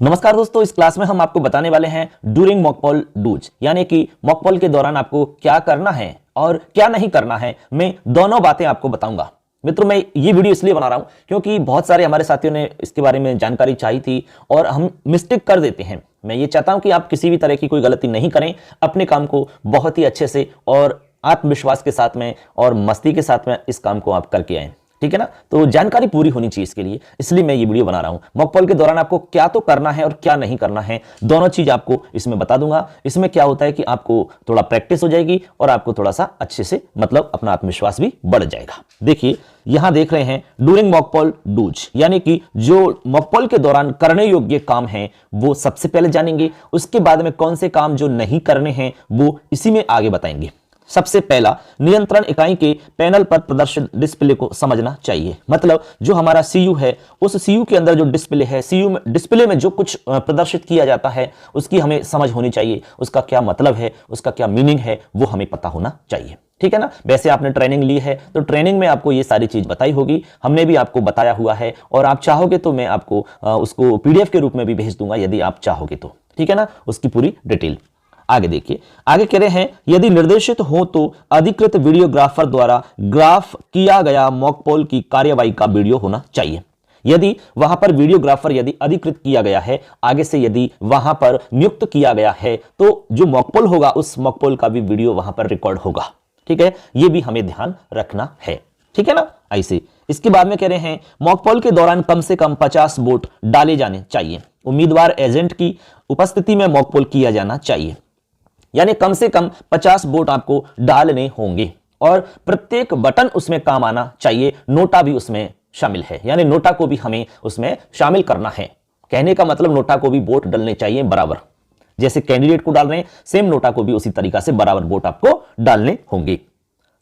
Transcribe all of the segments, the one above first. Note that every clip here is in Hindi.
नमस्कार दोस्तों, इस क्लास में हम आपको बताने वाले हैं ड्यूरिंग मॉक पोल डूज, यानी कि मॉक पोल के दौरान आपको क्या करना है और क्या नहीं करना है। मैं दोनों बातें आपको बताऊंगा। मित्रों, मैं ये वीडियो इसलिए बना रहा हूं क्योंकि बहुत सारे हमारे साथियों ने इसके बारे में जानकारी चाहिए थी और हम मिस्टेक कर देते हैं। मैं ये चाहता हूं कि आप किसी भी तरह की कोई गलती नहीं करें, अपने काम को बहुत ही अच्छे से और आत्मविश्वास के साथ में और मस्ती के साथ में इस काम को आप करके आए। ठीक है ना। तो जानकारी पूरी होनी चाहिए इसके लिए, इसलिए मैं ये वीडियो बना रहा हूं। मॉक पोल के दौरान आपको क्या तो करना है और क्या नहीं करना है, दोनों चीज आपको इसमें बता दूंगा। इसमें क्या होता है कि आपको थोड़ा प्रैक्टिस हो जाएगी और आपको थोड़ा सा अच्छे से मतलब अपना आत्मविश्वास भी बढ़ जाएगा। देखिए, यहां देख रहे हैं ड्यूरिंग मॉक पोल डूज, यानी कि जो मॉक पोल के दौरान करने योग्य काम है वो सबसे पहले जानेंगे। उसके बाद में कौन से काम जो नहीं करने हैं वो इसी में आगे बताएंगे। सबसे पहला, नियंत्रण इकाई के पैनल पर प्रदर्शित डिस्प्ले को समझना चाहिए। मतलब जो हमारा सीयू है, उस सीयू के अंदर जो डिस्प्ले है, सीयू में डिस्प्ले में जो कुछ प्रदर्शित किया जाता है उसकी हमें समझ होनी चाहिए। उसका क्या मतलब है, उसका क्या मीनिंग है, वो हमें पता होना चाहिए। ठीक है ना। वैसे आपने ट्रेनिंग ली है तो ट्रेनिंग में आपको ये सारी चीज बताई होगी, हमने भी आपको बताया हुआ है और आप चाहोगे तो मैं आपको उसको पीडीएफ के रूप में भी भेज दूंगा यदि आप चाहोगे तो। ठीक है ना, उसकी पूरी डिटेल। आगे देखिए, आगे कह रहे हैं यदि निर्देशित हो तो अधिकृत वीडियोग्राफर द्वारा ग्राफ किया गया मॉक पोल की कार्यवाही का वीडियो होना चाहिए। यदि वहां पर वीडियोग्राफर यदि अधिकृत किया गया है, आगे से यदि वहां पर नियुक्त किया गया है तो जो मॉक पोल होगा उस मॉक पोल का भी वीडियो वहां पर रिकॉर्ड होगा। ठीक है, यह भी हमें ध्यान रखना है। ठीक है ना। ऐसे इसके बाद में कह रहे हैं मॉक पोल के दौरान कम से कम 50 वोट डाले जाने चाहिए। उम्मीदवार एजेंट की उपस्थिति में मॉक पोल किया जाना चाहिए, यानी कम से कम 50 वोट आपको डालने होंगे और प्रत्येक बटन उसमें काम आना चाहिए। नोटा भी उसमें शामिल है, यानी नोटा को भी हमें उसमें शामिल करना है। कहने का मतलब नोटा को भी वोट डालने चाहिए बराबर, जैसे कैंडिडेट को डाल रहे हैं सेम नोटा को भी उसी तरीका से बराबर वोट आपको डालने होंगे।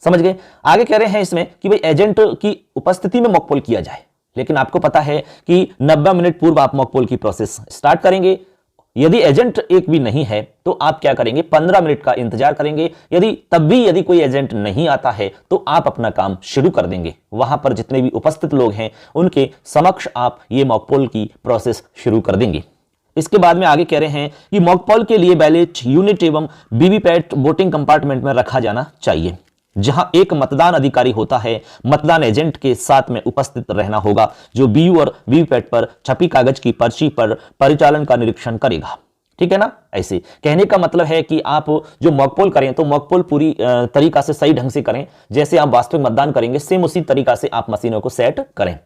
समझ गए। आगे कह रहे हैं इसमें कि भाई एजेंट की उपस्थिति में मॉक पोल किया जाए, लेकिन आपको पता है कि 90 मिनट पूर्व आप मॉक पोल की प्रोसेस स्टार्ट करेंगे। यदि एजेंट एक भी नहीं है तो आप क्या करेंगे, 15 मिनट का इंतजार करेंगे। यदि कोई एजेंट नहीं आता है तो आप अपना काम शुरू कर देंगे। वहां पर जितने भी उपस्थित लोग हैं उनके समक्ष आप ये मॉक पोल की प्रोसेस शुरू कर देंगे। इसके बाद में आगे कह रहे हैं कि मॉक पोल के लिए बैलेट यूनिट एवं वीवीपैट वोटिंग कंपार्टमेंट में रखा जाना चाहिए, जहां एक मतदान अधिकारी होता है। मतदान एजेंट के साथ में उपस्थित रहना होगा, जो बीयू और वीवीपैट पर छपी कागज की पर्ची पर परिचालन का निरीक्षण करेगा। ठीक है ना। ऐसे कहने का मतलब है कि आप जो मॉक पोल करें तो मॉक पोल पूरी तरीका से सही ढंग से करें, जैसे आप वास्तविक मतदान करेंगे सेम उसी तरीका से आप मशीनों को सेट करें।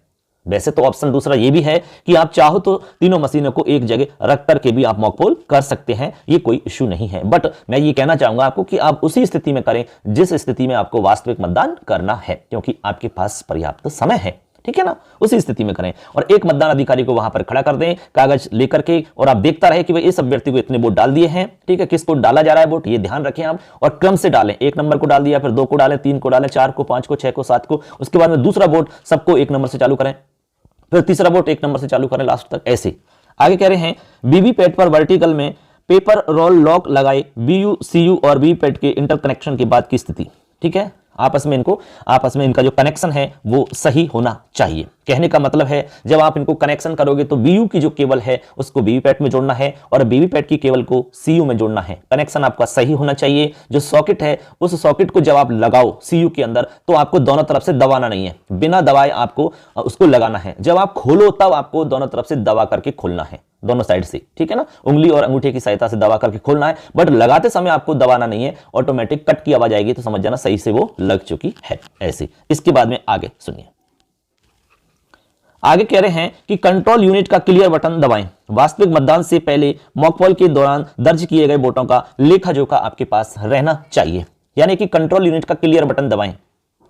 वैसे तो ऑप्शन दूसरा ये भी है कि आप चाहो तो तीनों मशीनों को एक जगह रख करके भी आप मॉक पोल कर सकते हैं, ये कोई इश्यू नहीं है। बट मैं ये कहना चाहूंगा आपको कि आप उसी स्थिति में करें जिस स्थिति में आपको वास्तविक मतदान करना है, क्योंकि आपके पास पर्याप्त समय है। ठीक है ना, उसी स्थिति में करें और एक मतदान अधिकारी को वहां पर खड़ा कर दें कागज लेकर के, और आप देखता रहे कि भाई इस अभ्यर्थी को इतने वोट डाल दिए हैं। ठीक है, किसको डाला जा रहा है वोट, ये ध्यान रखें आप, और क्रम से डालें। 1 नंबर को डाल दिया, फिर 2 को डालें, 3 को डालें, 4 को, 5 को, 6 को, 7 को। उसके बाद में दूसरा वोट सबको 1 नंबर से चालू करें, फिर तीसरा वोट 1 नंबर से चालू करें लास्ट तक। ऐसे आगे कह रहे हैं वीवीपैट पर वर्टिकल में पेपर रोल लॉक लगाए। बीयू, सीयू और वीवीपैट के इंटरकनेक्शन के बाद की स्थिति। ठीक है, आपस में इनका जो कनेक्शन है वो सही होना चाहिए। कहने का मतलब है जब आप इनको कनेक्शन करोगे तो बीयू की जो केबल है उसको वीवीपैट में जोड़ना है और वीवीपैट की केबल को सीयू में जोड़ना है। कनेक्शन आपका सही होना चाहिए। जो सॉकेट है उस सॉकेट को जब आप लगाओ सीयू के अंदर तो आपको दोनों तरफ से दबाना नहीं है, बिना दबाए आपको उसको लगाना है। जब आप खोलो तब आपको दोनों तरफ से दबा करके खोलना है, दोनों साइड से। ठीक है ना, उंगली और अंगूठे की सहायता से दबा करके खोलना है, बट लगाते समय आपको दबाना नहीं है। ऑटोमेटिक कट की आवाज आएगी तो समझ जाना सही से वो लग चुकी है। ऐसे इसके बाद में आगे सुनिए। आगे कह रहे हैं कि कंट्रोल यूनिट का क्लियर बटन दबाएं। वास्तविक मतदान से पहले मॉक पोल के दौरान दर्ज किए गए वोटों का लेखा जोखा आपके पास रहना चाहिए, यानी कि कंट्रोल यूनिट का क्लियर बटन दबाएं।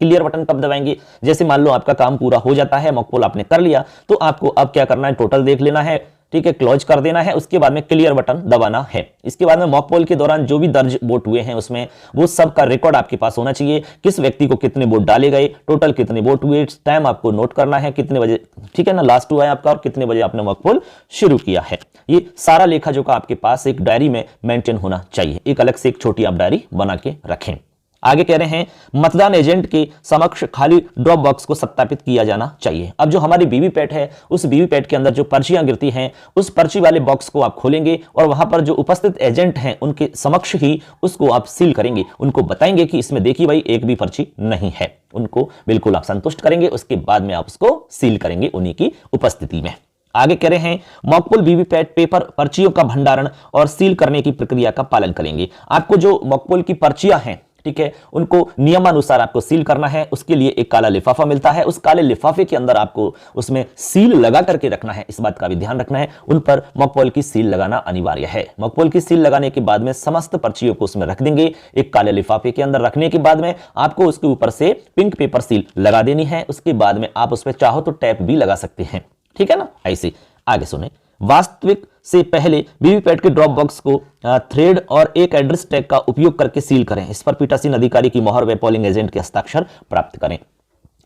क्लियर बटन कब दबाएंगे, जैसे मान लो आपका काम पूरा हो जाता है, मॉक पोल आपने कर लिया, तो आपको अब क्या करना है, टोटल देख लेना है। ठीक है, क्लोज कर देना है, उसके बाद में क्लियर बटन दबाना है। इसके बाद में मॉक पोल के दौरान जो भी दर्ज वोट हुए हैं उसमें वो सब का रिकॉर्ड आपके पास होना चाहिए। किस व्यक्ति को कितने वोट डाले गए, टोटल कितने वोट हुए, टाइम आपको नोट करना है, कितने बजे, ठीक है ना, लास्ट हुआ है आपका, और कितने बजे आपने मॉक पोल शुरू किया है। ये सारा लेखा जोखा आपके पास एक डायरी में मेंटेन होना चाहिए। एक अलग से एक छोटी आप डायरी बना के रखें। आगे कह रहे हैं मतदान एजेंट के समक्ष खाली ड्रॉप बॉक्स को सत्यापित किया जाना चाहिए। अब जो हमारी वीवीपैट है, उस वीवीपैट के अंदर जो पर्चियां गिरती हैं, उस पर्ची वाले बॉक्स को आप खोलेंगे और वहां पर जो उपस्थित एजेंट हैं उनके समक्ष ही उसको आप सील करेंगे। उनको बताएंगे कि इसमें देखिए भाई एक भी पर्ची नहीं है, उनको बिल्कुल आप संतुष्ट करेंगे, उसके बाद में आप उसको सील करेंगे उन्हीं की उपस्थिति में। आगे कह रहे हैं मॉकपोल वीवीपैट पेपर पर्चियों का भंडारण और सील करने की प्रक्रिया का पालन करेंगे। आपको जो मॉकपोल की पर्चियां हैं, ठीक है, उनको नियमानुसार आपको सील करना है। उसके लिए एक काला लिफाफा मिलता है, उस काले लिफाफे के अंदर आपको उसमें सील लगा करके रखना है। इस बात का भी ध्यान रखना है, उन पर मॉकपोल की सील लगाना अनिवार्य है। मॉकपोल की सील लगाने के बाद में समस्त पर्चियों को उसमें रख देंगे। एक काले लिफाफे के अंदर रखने के बाद में आपको उसके ऊपर से पिंक पेपर सील लगा देनी है। उसके बाद में आप उस पर चाहो तो टैप भी लगा सकते हैं, ठीक है ना। ऐसे आगे सुने, वास्तविक से पहले वीवीपैट के ड्रॉप बॉक्स को थ्रेड और एक एड्रेस टैग का उपयोग करके सील करें। इस पर पीठासीन अधिकारी की मोहर व पोलिंग एजेंट के हस्ताक्षर प्राप्त करें।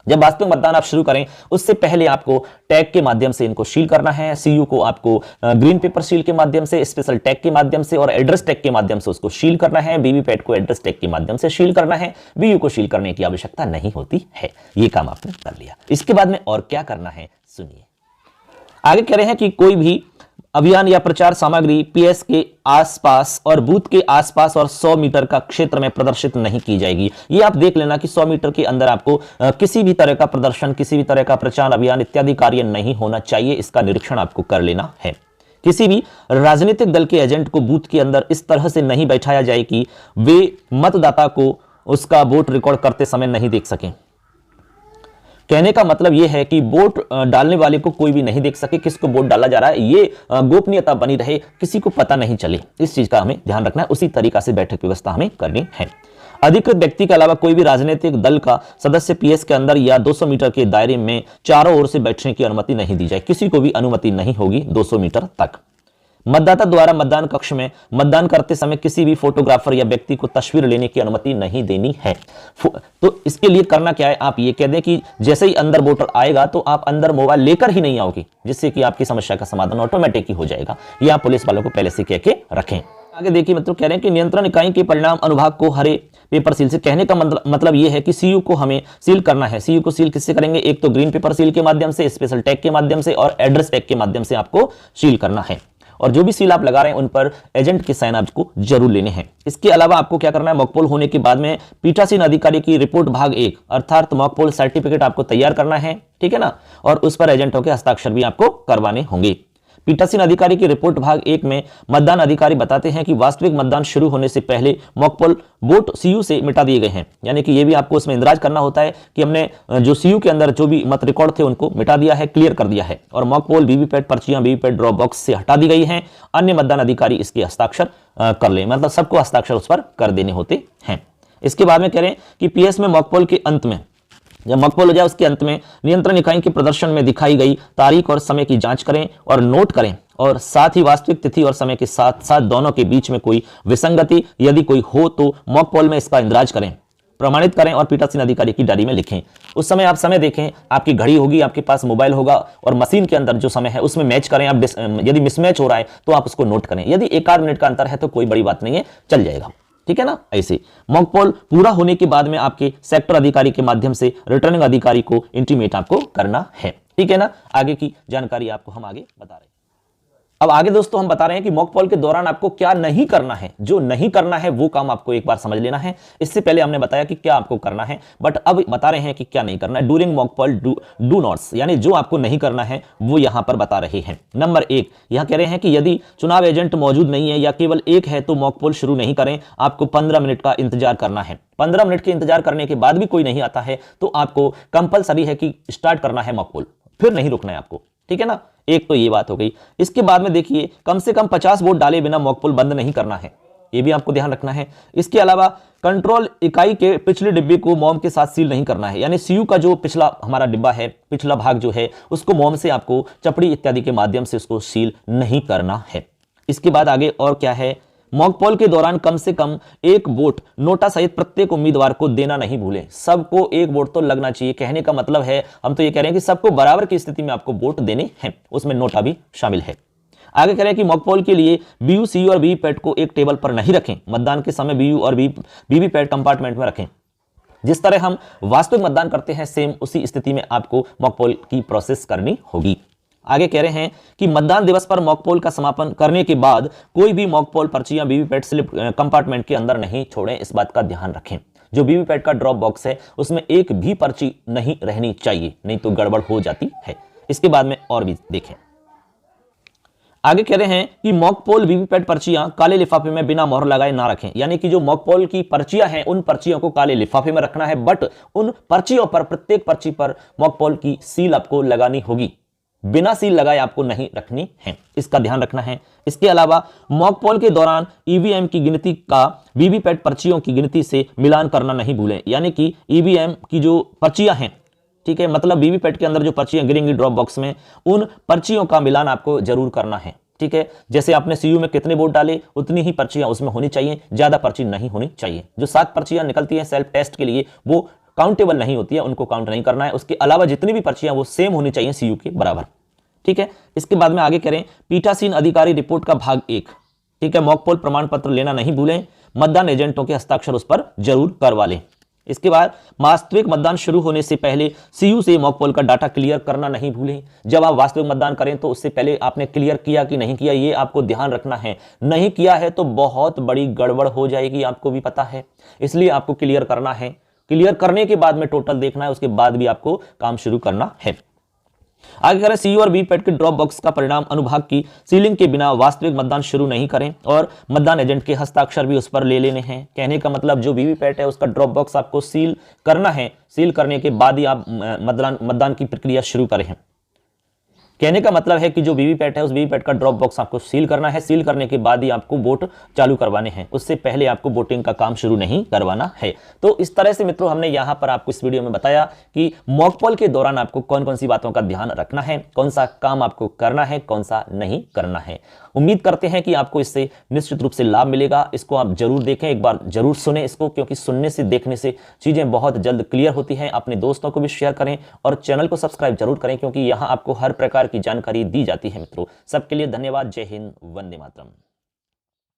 जब वास्तविक मतदान आप शुरू करें उससे पहले आपको टैग के माध्यम से इनको सील करना है। सीयू को आपको ग्रीन पेपर सील के माध्यम से, स्पेशल टैग के माध्यम से और एड्रेस टैग के माध्यम से उसको सील करना है। वीवीपैट को एड्रेस टैग के माध्यम से सील करना है, वीयू को सील करने की आवश्यकता नहीं होती है। यह काम आपने कर लिया। इसके बाद में और क्या करना है सुनिए। आगे कह रहे हैं कि कोई भी अभियान या प्रचार सामग्री पीएस के आसपास और बूथ के आसपास और 100 मीटर का क्षेत्र में प्रदर्शित नहीं की जाएगी। ये आप देख लेना कि 100 मीटर के अंदर आपको किसी भी तरह का प्रदर्शन, किसी भी तरह का प्रचार अभियान इत्यादि कार्य नहीं होना चाहिए। इसका निरीक्षण आपको कर लेना है। किसी भी राजनीतिक दल के एजेंट को बूथ के अंदर इस तरह से नहीं बैठाया जाए कि वे मतदाता को उसका वोट रिकॉर्ड करते समय नहीं देख सकें। कहने का मतलब यह है कि वोट डालने वाले को कोई भी नहीं देख सके किसको वोट डाला जा रहा है, ये गोपनीयता बनी रहे, किसी को पता नहीं चले। इस चीज का हमें ध्यान रखना है। उसी तरीका से बैठक व्यवस्था हमें करनी है। अधिकृत व्यक्ति के अलावा कोई भी राजनीतिक दल का सदस्य पीएस के अंदर या 200 मीटर के दायरे में चारों ओर से बैठने की अनुमति नहीं दी जाए। किसी को भी अनुमति नहीं होगी 200 मीटर तक। मतदाता द्वारा मतदान कक्ष में मतदान करते समय किसी भी फोटोग्राफर या व्यक्ति को तस्वीर लेने की अनुमति नहीं देनी है। तो इसके लिए करना क्या है, आप ये कह दें कि जैसे ही अंदर वोटर आएगा तो आप अंदर मोबाइल लेकर ही नहीं आओगे, जिससे कि आपकी समस्या का समाधान ऑटोमेटिक ही हो जाएगा। यह आप पुलिस वालों को पहले से कह के रखें। आगे देखिए मित्रों, कह रहे हैं कि नियंत्रण इकाई के परिणाम अनुभाग को हरे पेपर सील से, कहने का मतलब यह है कि सीयू को हमें सील करना है। सीयू को सील किससे करेंगे, एक तो ग्रीन पेपर सील के माध्यम से, स्पेशल टैग के माध्यम से और एड्रेस टैग के माध्यम से आपको सील करना है। और जो भी सील आप लगा रहे हैं उन पर एजेंट के साइन आपको जरूर लेने हैं। इसके अलावा आपको क्या करना है, मॉकपोल होने के बाद में पीठासीन अधिकारी की रिपोर्ट भाग 1 अर्थात मॉकपोल सर्टिफिकेट आपको तैयार करना है, ठीक है ना, और उस पर एजेंटों के हस्ताक्षर भी आपको करवाने होंगे। पीठासीन अधिकारी की रिपोर्ट भाग 1 में मतदान अधिकारी बताते हैं कि वास्तविक मतदान शुरू होने से पहले मॉकपोल वोट सीयू से मिटा दिए गए हैं। यानी कि ये भी आपको इसमें इंदराज करना होता है कि हमने जो सीयू के अंदर जो भी मत रिकॉर्ड थे उनको मिटा दिया है, क्लियर कर दिया है। और मॉकपोल वीवीपैट पर्चियां वीवीपैट ड्रॉप बॉक्स से हटा दी गई हैं। अन्य मतदान अधिकारी इसके हस्ताक्षर कर लें, मतलब सबको हस्ताक्षर उस पर कर देने होते हैं। इसके बाद में कह रहे हैं कि पीएस में मॉकपोल के अंत में, जब मॉकपोल हो जाए उसके अंत में नियंत्रण इकाई के प्रदर्शन में दिखाई गई तारीख और समय की जांच करें और नोट करें, और साथ ही वास्तविक तिथि और समय के साथ साथ दोनों के बीच में कोई विसंगति यदि कोई हो तो मॉकपोल में इसका इंदराज करें, प्रमाणित करें और पीठासीन अधिकारी की डायरी में लिखें। उस समय आप समय देखें, आपकी घड़ी होगी, आपके पास मोबाइल होगा और मशीन के अंदर जो समय है उसमें मैच करें। आप यदि मिसमैच हो रहा है तो आप उसको नोट करें। यदि 1-8 मिनट का अंतर है तो कोई बड़ी बात नहीं है, चल जाएगा, ठीक है ना। ऐसे मॉकपोल पूरा होने के बाद में आपके सेक्टर अधिकारी के माध्यम से रिटर्निंग अधिकारी को इंटीमेट आपको करना है, ठीक है ना। आगे की जानकारी आपको हम आगे बता रहे हैं। अब आगे दोस्तों हम बता रहे हैं कि मॉकपोल के दौरान आपको क्या नहीं करना है। जो नहीं करना है वो काम आपको एक बार समझ लेना है। इससे पहले हमने बताया कि क्या आपको करना है, बट अब बता रहे हैं कि क्या नहीं करना है। ड्यूरिंग मॉकपोल डू नॉट्स, यानी जो आपको नहीं करना है वो यहां पर बता रहे हैं। नंबर 1, यहां कह रहे हैं कि यदि चुनाव एजेंट मौजूद नहीं है या केवल एक है तो मॉकपोल शुरू नहीं करें। आपको 15 मिनट का इंतजार करना है। 15 मिनट के इंतजार करने के बाद भी कोई नहीं आता है तो आपको कंपलसरी है कि स्टार्ट करना है मॉकपोल, फिर नहीं रुकना है आपको, ठीक है ना। एक तो ये बात हो गई। इसके बाद में देखिए, कम से कम 50 वोट डाले बिना मॉकपोल बंद नहीं करना है, ये भी आपको ध्यान रखना है। इसके अलावा कंट्रोल इकाई के पिछले डिब्बे को मोम के साथ सील नहीं करना है। यानी सीयू का जो पिछला हमारा डिब्बा है, पिछला भाग जो है, उसको मोम से आपको चपड़ी इत्यादि के माध्यम से उसको सील नहीं करना है। इसके बाद आगे और क्या है, मॉकपोल के दौरान कम से कम 1 वोट नोटा सहित प्रत्येक उम्मीदवार को देना नहीं भूलें। सबको 1 वोट तो लगना चाहिए। कहने का मतलब है, हम तो ये कह रहे हैं कि सबको बराबर की स्थिति में आपको वोट देने हैं, उसमें नोटा भी शामिल है। आगे कह रहे हैं कि मॉक पोल के लिए बीयू, सीयू और वीवीपैट को एक टेबल पर नहीं रखें। मतदान के समय बीयू और वीवीपैट कंपार्टमेंट में रखें। जिस तरह हम वास्तविक मतदान करते हैं सेम उसी स्थिति में आपको मॉक पोल की प्रोसेस करनी होगी। आगे कह रहे हैं कि मतदान दिवस पर मॉक पोल का समापन करने के बाद कोई भी मॉक पोल पर्ची या वीवीपैट स्लिप कंपार्टमेंट के अंदर नहीं छोड़ें। इस बात का ध्यान रखें। जो वीवीपैट का ड्रॉप बॉक्स है उसमें एक भी पर्ची नहीं रहनी चाहिए, नहीं तो गड़बड़ हो जाती है। इसके बाद में और भी देखें। आगे कह रहे हैं कि मॉक पोल वीवीपैट पर्चियां काले लिफाफे में बिना मोहर लगाए ना रखें। यानी कि जो मॉक पोल की पर्चियां हैं उन पर्चियों को काले लिफाफे में रखना है, बट उन पर्चियों पर, प्रत्येक पर्ची पर मॉक पोल की सील आपको लगानी होगी। बिना सील लगाए आपको नहीं रखनी है, इसका ध्यान रखना है। इसके अलावा मॉक पोल के दौरान ईवीएम की गिनती का वीवीपैट पर्चियों की गिनती से मिलान करना नहीं भूलें। यानी कि ईवीएम की जो पर्चियां हैं, ठीक है, मतलब वीवीपैट के अंदर जो पर्चियां गिरेंगी ड्रॉप बॉक्स में, उन पर्चियों का मिलान आपको जरूर करना है। ठीक है, जैसे आपने सीयू में कितने वोट डाले उतनी ही पर्चियां उसमें होनी चाहिए, ज्यादा पर्ची नहीं होनी चाहिए। जो 7 पर्चियां निकलती हैं सेल्फ टेस्ट के लिए वो काउंटेबल नहीं होती है, उनको काउंट नहीं करना है। उसके अलावा जितनी भी पर्चियां वो सेम होनी चाहिए सीयू के बराबर। ठीक है, इसके बाद में आगे करें पीठासीन अधिकारी रिपोर्ट का भाग 1। ठीक है, मॉक पोल प्रमाण पत्र लेना नहीं भूलें। मतदान एजेंटों के हस्ताक्षर उस पर जरूर करवा लें। इसके बाद वास्तविक मतदान शुरू होने से पहले सीयू से मॉक पोल का डाटा क्लियर करना नहीं भूलें। जब आप वास्तविक मतदान करें तो उससे पहले आपने क्लियर किया कि नहीं किया, ये आपको ध्यान रखना है। नहीं किया है तो बहुत बड़ी गड़बड़ हो जाएगी, आपको भी पता है, इसलिए आपको क्लियर करना है। क्लियर करने के बाद में टोटल देखना है, उसके बाद भी आपको काम शुरू करना है। आगे करें सीयू और वीवीपैट के ड्रॉप बॉक्स का परिणाम अनुभाग की सीलिंग के बिना वास्तविक मतदान शुरू नहीं करें और मतदान एजेंट के हस्ताक्षर भी उस पर ले लेने हैं। कहने का मतलब जो वीवीपैट है उसका ड्रॉप बॉक्स आपको सील करना है, सील करने के बाद ही आप मतदान की प्रक्रिया शुरू करें। कहने का मतलब है कि जो वीवीपैट है उस वीवीपैट का ड्रॉप बॉक्स आपको सील करना है, सील करने के बाद ही आपको वोट चालू करवाने हैं, उससे पहले आपको वोटिंग का काम शुरू नहीं करवाना है। तो इस तरह से मित्रों हमने यहां पर आपको इस वीडियो में बताया कि मॉक पोल के दौरान आपको कौन कौन सी बातों का ध्यान रखना है, कौन सा काम आपको करना है, कौन सा नहीं करना है। उम्मीद करते हैं कि आपको इससे निश्चित रूप से लाभ मिलेगा। इसको आप जरूर देखें, एक बार जरूर सुने इसको, क्योंकि सुनने से, देखने से चीजें बहुत जल्द क्लियर होती हैं। अपने दोस्तों को भी शेयर करें और चैनल को सब्सक्राइब जरूर करें, क्योंकि यहां आपको हर प्रकार की जानकारी दी जाती है। मित्रों सबके लिए धन्यवाद। जय हिंद, वंदे मातरम।